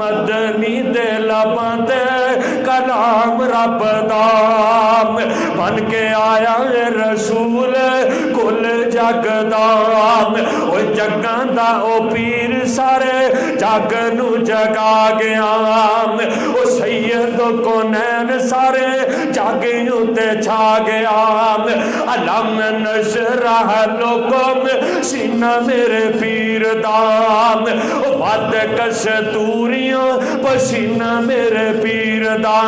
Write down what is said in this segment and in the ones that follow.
मदनी दे लबां ते कलाम रब दा बन के आया रसूल कुल जग दा। ओ जगां दा ओ पीर सारे जग नू जगा गया। ओ सैयद कौनैन सारे जग उत्ते छा गया। अलम नशरह लकुम सीना मेरे पीर दा। वद कस्तूरियों पसीना मेरे पीर दा।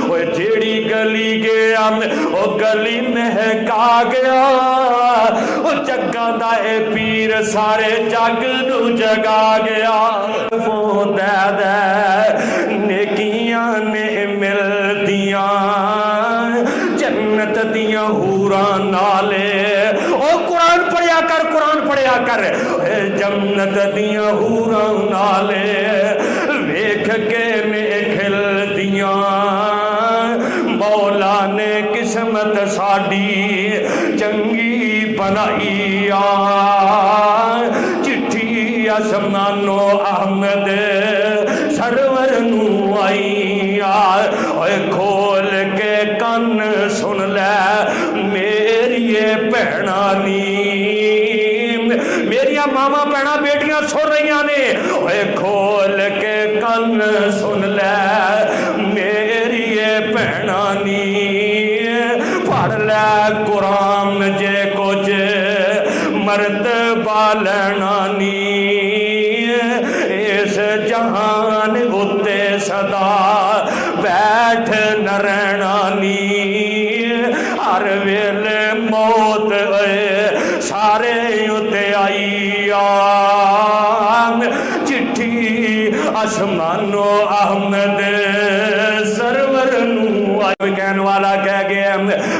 ओ जेड़ी गली गया ओ गली महका गया। ओ जगा दा ए पीर सारे जग नू जगा गया। दे दे नेकियां ने मिलदियां जन्नत दियां हूरां नाले। ओ कुरान पढ़िया कर, कुरान पढ़िया कर। जन्नत दियां हूरां नाले वेख के ने खिलदियां। मौला ने किस्मत साडी चंगी बनाई आ। चिट्ठी आसमानो अहमद सरवर नू आई आ। खोल के कन सुन ले मेरी भैणा नी। मेरिया मावा भैणा बेटियां सुन रही ने। खोल के कन सुन ले मेरी भैणा नी। पढ़ ले कुरान जे कुछ मर्तबा लेना नी। इस जहान उत्ते सदा बैठ न रहना नी। हर वेले मौत सारे उत्ते आई आ। चिट्ठी आसमानो अहमद सरवर नू आई। कहने वाला कह गया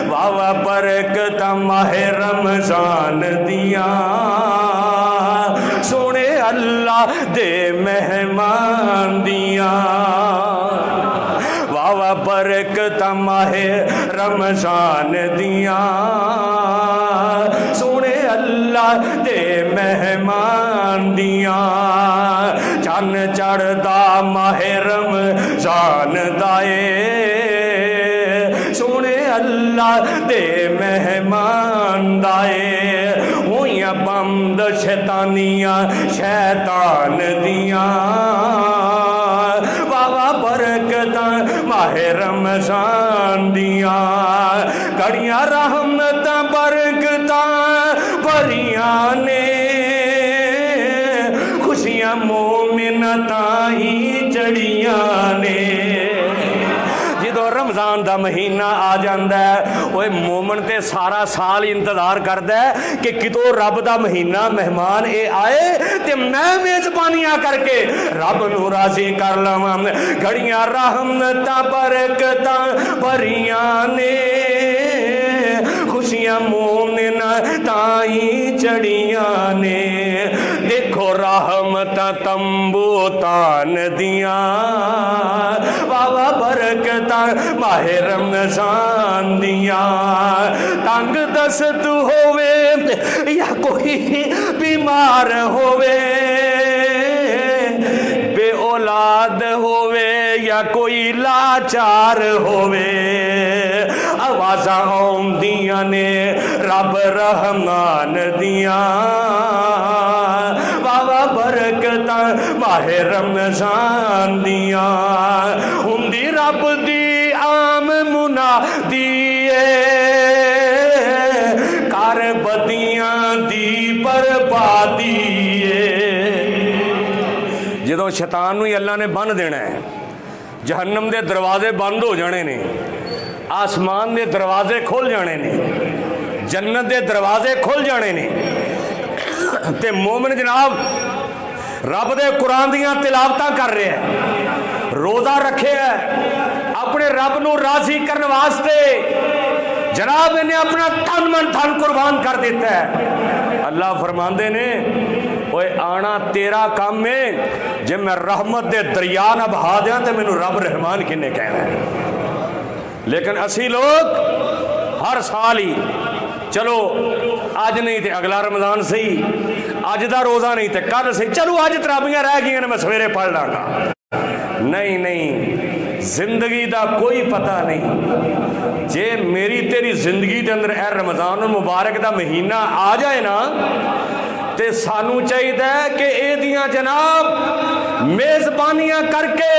वावा बरकत माहे रमजान दिया। सोने अल्लाह दे मेहमान दिया। वावा बरकत माहे रमजान दिया। सोने अल्लाह दे मेहमान दिया। चन चढ़दा माहे रमजान दाए। सोने अल्लाह दे मेहमान दाए। होइयां बंद शैतानियां शैतान दियां। वावा बरकतां माहे रमजान दियां। कड़ियां रहमतां बरकतां भरियां ने। खुशियां मोमिना ताई चढ़ियां ने। रमजान का महीना आ जाता है वो मोमन ते सारा साल इंतजार करता है कि कितों रब का महीना मेहमान ये आए ते मैं मेजबानियां करके रब नू राजी कर लवां। घड़ियां रहमतां बरकतां भरियां ने। खुशियां मोमिना ताई चढ़ियां ने। देखो रहमतां तंबू तान दियां। वावा बरकतां माहे रमजान दियां। तंग दस्त होवे या कोई बीमार होवे। बे औलाद होवे या कोई लाचार होवे। आवाज़ां आउंदियां ने रब रहमान दियां। वावा बरकतां माहे रमजान दियां। हुंदी रब दी आम मुनादी कर बदियां दी बर्बादी। जदों शैतान नूं अल्लाह ने बन देना है, जहन्नम के दरवाजे बंद हो जाने ने, आसमान के दरवाजे खुल जाने ने, जन्नत के दरवाजे खुल जाने ने। ते मोमिन जनाब रब दे कुरान दियां तिलावतां कर रहे हैं, रोज़ा रखे है अपने रब नू राजी करने वास्ते। जनाब इन्हें अपना तन मन धन कुर्बान कर दिता है। अल्लाह फरमांदे ने ओए आना तेरा काम है, जे मैं रहमत दे दरिया ना बहा दियां तो मैनू रब रहमान किन्ने कहना है। लेकिन असी लोग हर साल ही चलो अज नहीं तो अगला रमजान सही, अज का रोज़ा नहीं तो कल सही, चलो अज तराबियां रह गई मैं सवेरे पढ़ लाँगा। नहीं नहीं, जिंदगी का कोई पता नहीं। जे मेरी तेरी जिंदगी के अंदर ए रमज़ान मुबारक का महीना आ जाए ना, तो सानू चाहिए कि एदियां जनाब मेज़बानियां करके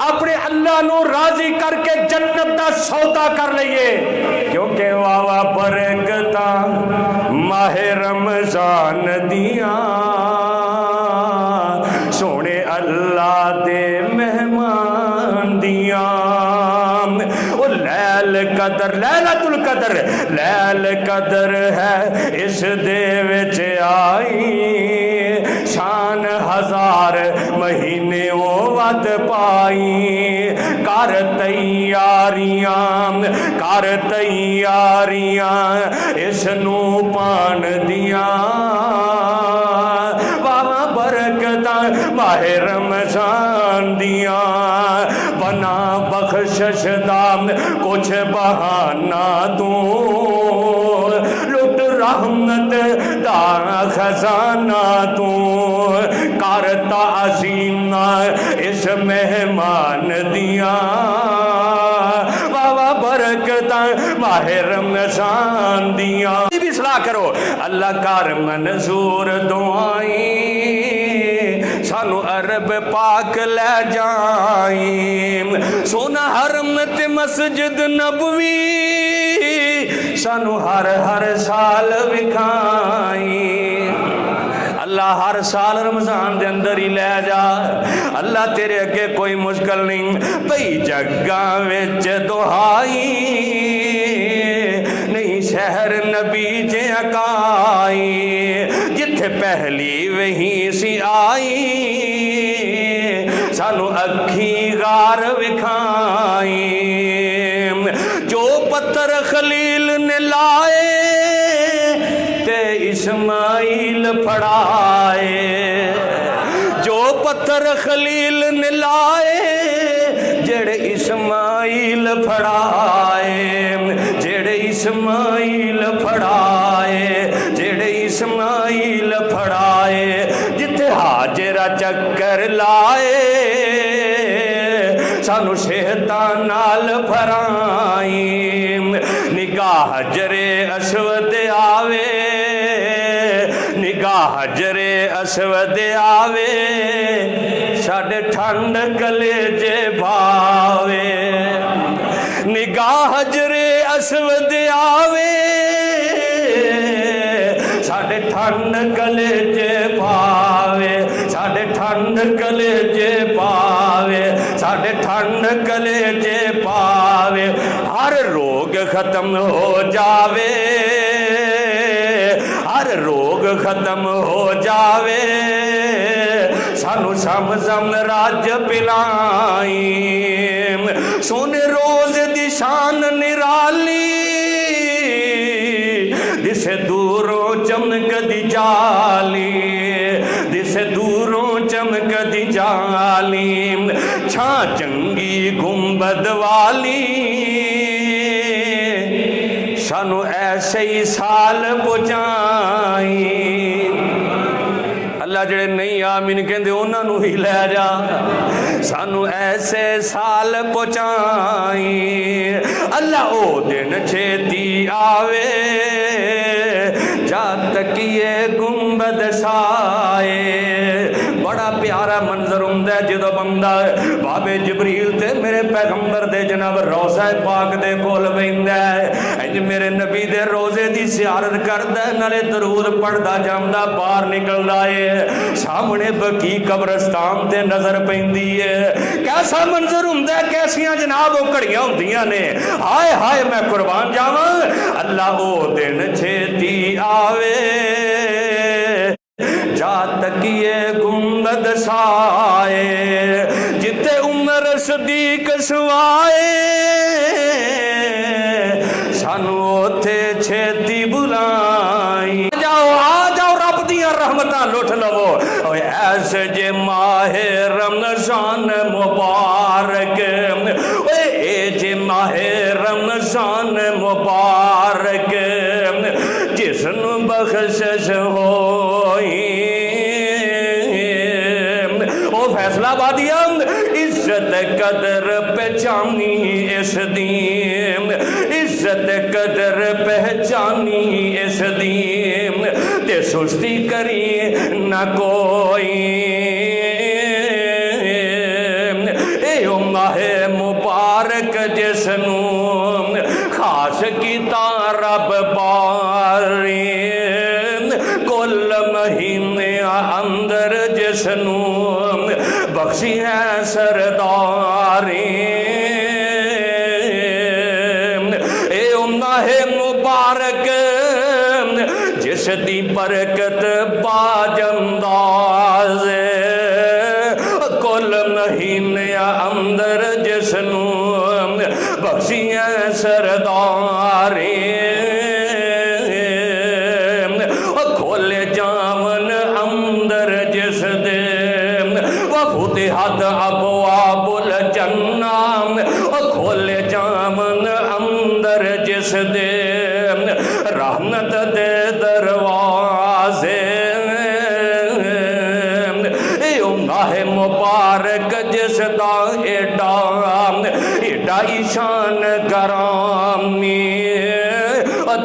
अपने अल्लाह नू राजी करके जन्नत का सौदा कर लईए, क्योंकि वावा बरकता माहे रमज़ान दियां सोने अल्लाह दे मेहमान दियां। ओ लैल कदर लैलतुल कदर लैल कदर है इस दे विच आई, शान हजार महीने वध पाई। कर तैयारियां इसनू पान दियां, बाबा बरकता माहे रमज़ान दियां। बना बख्शिश दा कुछ बहाना तू, लुट रहमत दा खजाना तू। करता असीना इस मेहमान दियां, बाबा बरकता माहे रमज़ान दियां। भी सलाह करो अल्लाह कर मंजूर दुआई, सानू अरब पाक ले जाई। सोना हरम ते मस्जिद नबवी सानू हर हर साल विखाई। अल्लाह हर साल रमज़ान के अंदर ही ले जा। अल्लाह तेरे अगे कोई मुश्किल नहीं। भई जग्गा विच दुहाई नहीं, शहर नबी जे अकाई, जिथे पहली वही सी आई, सानू अखी गार विखाई। जो पत्थर खलील ने लाए ते इस्माइल फड़ाए, जो पत्थर खलील ने लाए जेड़े इस्माइल फड़ाए, जेड़े इस्माइल फड़ाए, जेड़े इस्माइल फड़ाए। जिथे हाजरा चक्कर लाए सानू शैतान नाल फराई। निगाह जरे असवद आवे, निगाह जरे असवद आवे, साडे ठंड कलेजे भावे। निगाह जरे असवद आवे, साडे ठंड कलेजे भावे, साडे ठंड कलेजे पावे, साडे ठंड कलेजे पावे। हर रोग खत्म हो जावे, हर रोग खत्म हो जावे, सानू समझम राज पिलाई। सोने रोज दी शान निराली, दिसे दूरों चमक दी जाली, दिसे दूरों चमक दी जाली। छा चंगी गुंबद वाली, सानू ऐसे ही साल पहुंचाई। अल्लाह जेड़े नहीं आमीन कहंदे उन्हां नूं ही लै जा, सानू ऐसे साल पहुंचाई। अल्लाह ओ दिन छेती आवे, जा तकिए गुंबद साए। बड़ा प्यारा मंजर हुंदा है जदों बंदा बाबे जबरील ते मेरे पैगंबर दे जनाब रोज़ा पाक दे कोल बैठदा है। इंज मेरे नबी दे रोज़े दी ज़ियारत करदा है, नाले दरूद पढ़दा जांदा, बाहर निकलदा है, सामने बकी कब्रस्तान ते नजर पैंदी है। कैसा मंजर हुंदा है, कैसियां जनाब वो घड़ियां हुंदियां ने। हाय हाय मैं कुर्बान जावां। अल्लाह ओ दिन छेती आवे, जा तकिए गुंबद साए, जिते उमर सदीक सवाए, सानू ओथे छेती बुलाई। जाओ आ जाओ, रब दियां रहमतां लुट लवो। ऐसे जे माहे रमज़ान मुबारक, ए जे माहे रमज़ान मुबारक, जिसनू बख्शिश होई फैसलाबादिया इज्जत कदर पहचानी इस दी, इज्जत कदर पहचानी इस दी, ते सुस्ती करी न कोई। माहे मुबारक जिसनू खास कीता रब बारी, कुल महीने अंदर जिसनू बख्शी है सरदारी। ए माहे मुबारक जिस दी बरकत बाजंदाज, कुल महीने अंदर जिसनू बख्शियां सरदारी। खोले जावन अंदर जिस दे फुतिहत अबवाबुल जन्ना, खोले जावन अंदर जिस दे रहमत दे दरवाजे। माहे मुबारक जिसदा एडा एडा ईशान गरामी,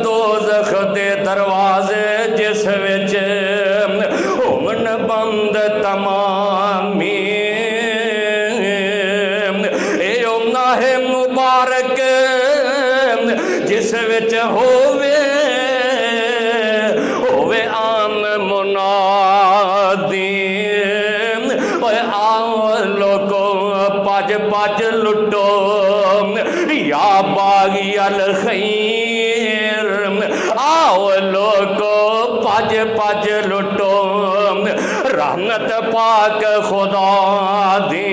दोज़ख दे दरवाजे जिस विच होवन बंद तमामी। ए माहे मुबारक जिस विच होवे होवे आम मुनादी। आओ लोगो पज पज लुटो या बागी अल खैर, आओ लोगो पज पज लुटो रहमत पाक खुदा दी।